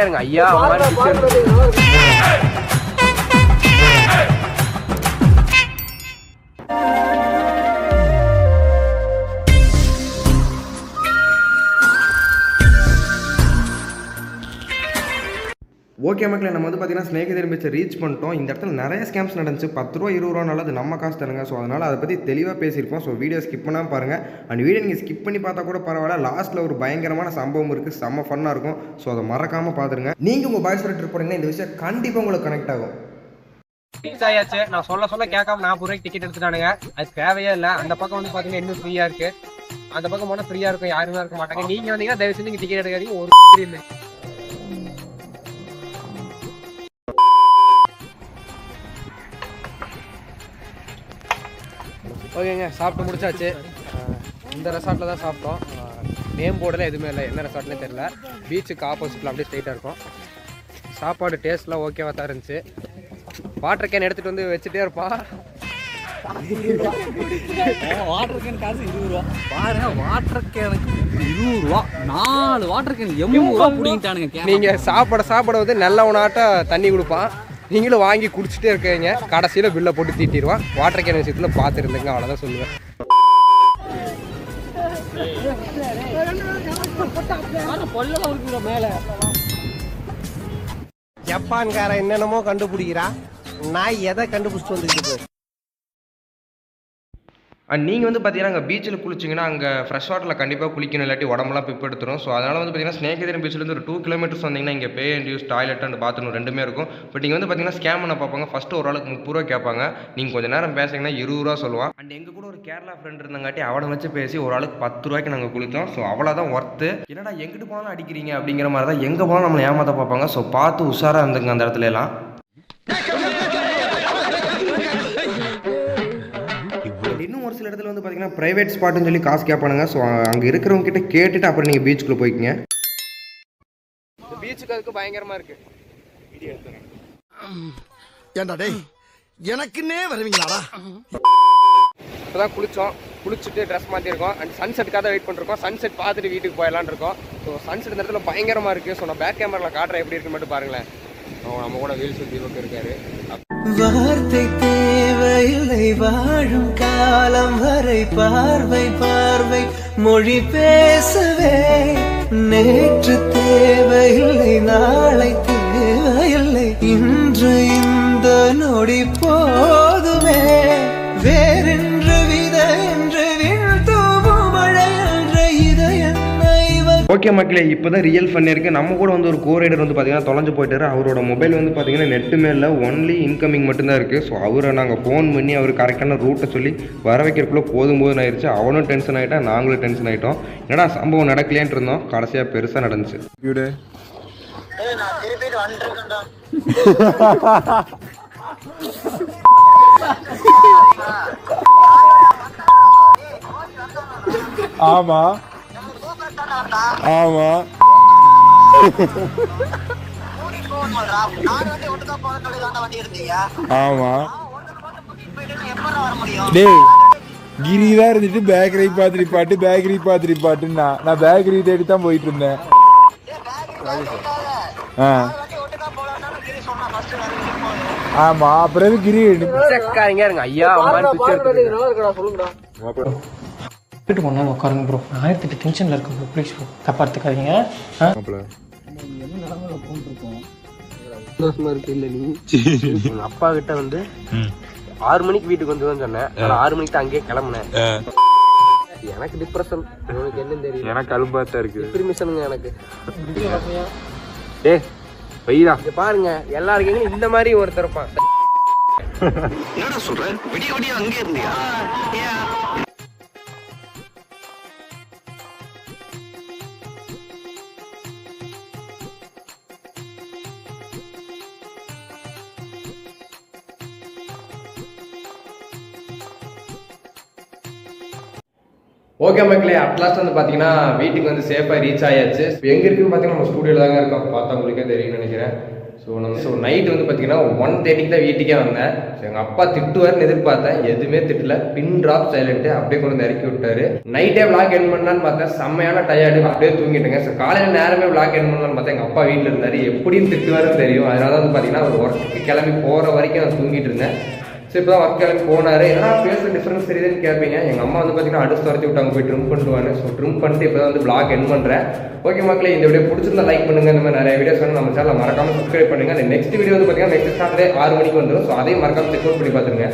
இருங்க ஐயா. ஓகே மக்களே, நம்ம வந்து பார்த்தீங்கன்னா ஸ்நேகிதர் பீச்சை ரீச் பண்ணிட்டோம். இந்த இடத்துல நிறைய ஸ்கேம்ஸ் நடந்துச்சு. 10 ரூபா 20 ரூபானால அது நம்ம காசு தருங்க. ஸோ அதனால் அதை பற்றி தெளிவாக பேசியிருப்போம். ஸோ வீடியோ ஸ்கிப் பண்ணாமல் பாருங்கள். அண்ட் வீடியோ நீங்கள் ஸ்கிப் பண்ணி பார்த்தா கூட பரவாயில்ல. லாஸ்ட்டில் ஒரு பயங்கரமான சம்பவம் இருக்குது, செம்ம ஃபன்னாக இருக்கும். ஸோ அதை மறக்காமல் பார்த்துருங்க. நீங்கள் உங்கள் பாய்ஸ் ட்ரிப் போனீங்கன்னா இந்த விஷயம் கண்டிப்பாக உங்களுக்கு கனெக்ட் ஆகும். ரீச் ஆயாச்சு. நான் சொல்ல கேட்காம 40 ரூபாய்க்கு டிக்கெட் எடுத்துட்டானுங்க. அது தேவையே இல்லை. அந்த பக்கம் வந்து பார்த்தீங்கன்னா இன்னும் ஃப்ரீயாக இருக்குது. அந்த பக்கம் போனால் ஃப்ரீயாக இருக்கும், யாருமே இருக்க மாட்டாங்க. நீங்கள் வந்தீங்கன்னா தயவு செஞ்சு நீங்கள் டிக்கெட் எடுக்காதீங்க. ஒரு இல்லை. ஓகேங்க, சாப்பிட்டு முடிச்சாச்சு. இந்த ரெசார்ட்டில் தான் சாப்பிட்டோம். நேம் போர்டில் எதுவுமே இல்லை, என்ன ரெசார்ட்லேயும் தெரியல. பீச்சுக்கு ஆப்போசிட்டில் அப்படியே ஸ்ட்ரைட்டாக இருக்கும். சாப்பாடு டேஸ்ட்லாம் ஓகேவாக தான் இருந்துச்சு. வாட்டர் கேன் எடுத்துகிட்டு வந்து வச்சுட்டே இருப்பான். வாட்டர் கேன் காசு 20 ரூபா பாருங்க. வாட்டர் கேனுக்கு 20 ரூபா, 4 வாட்டர் கேன் 80 ரூபா பிடிங்கிட்டானுங்க. நீங்கள் சாப்பிட வந்து நல்லவனாட்ட தண்ணி கொடுப்பான். நீங்களும் வாங்கி குடிச்சிட்டே இருக்கீங்க. கடைசியில் பில்லை போட்டு தீட்டிடுவான். வாட்டர் கேன் விஷயத்தில் பார்த்துருந்தேங்க, அவ்வளோதான் சொல்லுவேன். ஜப்பான்காரன் என்னென்னமோ கண்டுபிடிக்கிறான். நான் எதை கண்டுபிடிச்சிட்டு வந்துருக்கு. அண்ட் நீங்கள் வந்து பார்த்தீங்கன்னா அங்கே பீச்சில் குளிச்சிங்கன்னா அங்கே ஃப்ரெஷ் வாட்டரில் கண்டிப்பாக குளிக்கணும், இல்லாட்டி உடம்புலாம் பிப்படுத்துரும். ஸோ அதனால் வந்து பார்த்தீங்கன்னா ஸ்நேகிதர் பீச்சிலேருந்து ஒரு 2 கிலோமீட்டர்ஸ் வந்தீங்கன்னா இங்கே pay and use toilet and bathroom ரெண்டுமே இருக்கும். பட் நீங்கள் வந்து பார்த்தீங்கன்னா ஸ்கேம் பண்ண பார்ப்பாங்க. ஃபஸ்ட்டு ஒரு ஆளுக்கு 30 ரூபா கேட்பாங்க. நீங்கள் கொஞ்சம் நேரம் பேசிங்கன்னா 20 ரூபா சொல்லுவான். அண்ட் எங்கள் கூட ஒரு கேரளா ஃப்ரெண்ட் இருந்தாங்காட்டி அவனை வச்சு பேசி ஒரு ஆளுக்கு 10 ரூபாய்க்கு நாங்கள் குளித்தோம். ஸோ அவ்வளோதான் ஒர்த்து. என்னடா எங்கிட்டு போனாலும் அடிக்கிறீங்க அப்படிங்கிற மாதிரி தான் எங்கே போனாலும் நம்மளை ஏமாற்ற பார்ப்பாங்க. ஸோ பார்த்து உஷாராக இருந்துங்க அந்த இடத்துல எல்லாம். இன்னும் ஒரு சில இடத்துல வந்து பார்த்தீங்கன்னா ப்ரைவேட் ஸ்பாட்டுன்னு சொல்லி காசு கேட்பானுங்க. ஸோ அங்கே இருக்கிறவங்க கிட்ட கேட்டுட்டு அப்புறம் நீங்கள் பீச்சுக்குள்ளே போய்க்கிங்க. பீச்சுக்கு அதுக்கு பயங்கரமாக இருக்குது. ஏண்டா டேய், எனக்குன்னே வருவீங்களாடா? இப்போ தான் குளிச்சுட்டு ட்ரெஸ் மாற்றிருக்கோம். அண்ட் சன்செட்டுக்காக தான் வெயிட் பண்ணிருக்கோம். சன்செட் பார்த்துட்டு வீட்டுக்கு போயிடலான்னு இருக்கோம். ஸோ சன்செட் இந்த இடத்துல பயங்கரமாக இருக்குது. ஸோ நான் பேக் கேமராவில் காட்டுறேன் எப்படி இருக்குன்னு மட்டும் பாருங்களேன். நம்ம கூட வீல் சுற்றி பக்கம் இருக்காரு. வார்த்தை தேவையில்லை, வாழும் காலம் வரை பார்வை பார்வை மொழி பேசவே. நேற்று தேவையில்லை, நாளை தேவையில்லை, இன்று இந்த நொடி போதுமே. வேறென்று வித என்று தூவும் மழை என்ற இதயம். ஓகே மக்களே, இப்போ தான் ரியல் ஃபன் இருக்குது. நம்ம கூட வந்து ஒரு கோரைடர் வந்து பார்த்தீங்கன்னா தொலைஞ்சு போயிட்டாரு. அவரோட மொபைல் வந்து பார்த்தீங்கன்னா நெட்டுமே இல்லை, ஒன்லி இன்கமிங் மட்டும்தான் இருக்குது. ஸோ அவரை நாங்கள் ஃபோன் பண்ணி அவர் கரெக்டான ரூட்டை சொல்லி வர வைக்கிறக்குள்ளே போதும் ஆயிடுச்சு. அவனும் டென்ஷன் ஆகிட்டான், நாங்களும் டென்ஷன் ஆகிட்டோம். என்னடா சம்பவம் நடக்கலேன்ட்டு இருந்தோம், கடைசியாக பெருசாக நடந்துச்சு. ஆமா ஆமா ஆமா டேய், கிரிதான் இருந்துட்டு பேக்கரி பாத்திரி பாட்டுன்னா நான் பேக்கரி தேடி தான் போயிட்டு இருந்தேன். ஆமா, அப்புறம் கிரி ஐயா விட்டு போனா உட்காருங்க ப்ரோ. 1008 டென்ஷனில் இருக்கேன் ப்ரோ, ப்ளீஸ் ப்ரோ, தப்பா எடுத்துக்காதீங்க. சந்தோஷமா இருக்கு. இல்லை நீ அப்பா கிட்ட வந்து 6 மணிக்கு வீட்டுக்கு வந்து தான் சொன்னேன். 6 மணிக்கு தான் அங்கேயே கிளம்புனேன். எனக்கு டிப்ரெஷன், உனக்கு என்னன்னு தெரியும். எனக்கு அலும்பாத்தான் இருக்கு. டிப்ரெஷனுங்க எனக்கு. டேய் வைடா, இங்க பாருங்க, எல்லாருக்கும் இந்த மாதிரி ஒருத்தர் இருப்பான். என்னடா சொல்ற? விடிய விடிய அங்கே இருந்தியா? ஓகே மக்களே, அட்லாஸ்ட் வந்து பார்த்தீங்கன்னா வீட்டுக்கு வந்து சேஃபாக ரீச் ஆயாச்சு. எங்கே இருக்குன்னு பார்த்தீங்கன்னா நம்ம ஸ்டூடியோவில் தாங்க இருக்கோம். பார்த்தா உங்களுக்கே தெரியும்னு நினைக்கிறேன். ஸோ நைட்டு வந்து பார்த்தீங்கன்னா 1:30 தான் வீட்டுக்கே வந்தேன். ஸோ எங்கள் அப்பா திட்டுவார்னு எதிர்பார்த்தேன், எதுவுமே திட்டல. பின் ட்ராப் சைலண்ட்டு அப்படியே கொண்டு வந்து இறக்கி விட்டாரு. நைட்டே விளாக் என் பண்ணலான்னு பார்த்தேன், செம்மையான டயர்டு, அப்படியே தூங்கிட்டுங்க. ஸோ காலையில் நேரமே விளாக் என் பண்ணலான்னு பார்த்தேன், எங்கள் அப்பா வீட்டில் இருந்தார், எப்படின்னு திட்டுவாருன்னு தெரியும். அதனால வந்து பார்த்தீங்கன்னா ஒரு ஒர்க்கு கிளம்பி போகிற வரைக்கும் நான் தூங்கிட்டு இருந்தேன். ஸோ இப்போ தான் ஒர்க் கிளம்பி போனார். ஏன்னா ஃபேஸ் டிஃப்ரென்ஸ் தெரியுதுன்னு கேட்பீங்க. எங்கள் அம்மா வந்து பார்த்தீங்கன்னா அடுத்து துரத்தி விட்டாங்க, போய் ட்ரிம் பண்ணிட்டுவாங்க. ஸோ ட்ரிம் பண்ணிட்டு இப்போ தான் வந்து விளாக் என் பண்ணுறேன். ஓகே மக்களே, இந்த வீடியோ பிடிச்சிருந்தா லைக் பண்ணுங்கள். இந்த மாதிரி நிறைய வீடியோஸ் வந்து நம்ம சேனலில் மறக்காமல் சப்ஸ்கிரைப் பண்ணுங்கள். நெக்ஸ்ட் வீடியோ வந்து பார்த்தீங்கன்னா நெக்ஸ்ட் சாட்டர்டே 6 மணிக்கு வந்துடும். ஸோ அதையும் மறக்காமல் செக் அவுட் பண்ணி பார்த்துருங்க.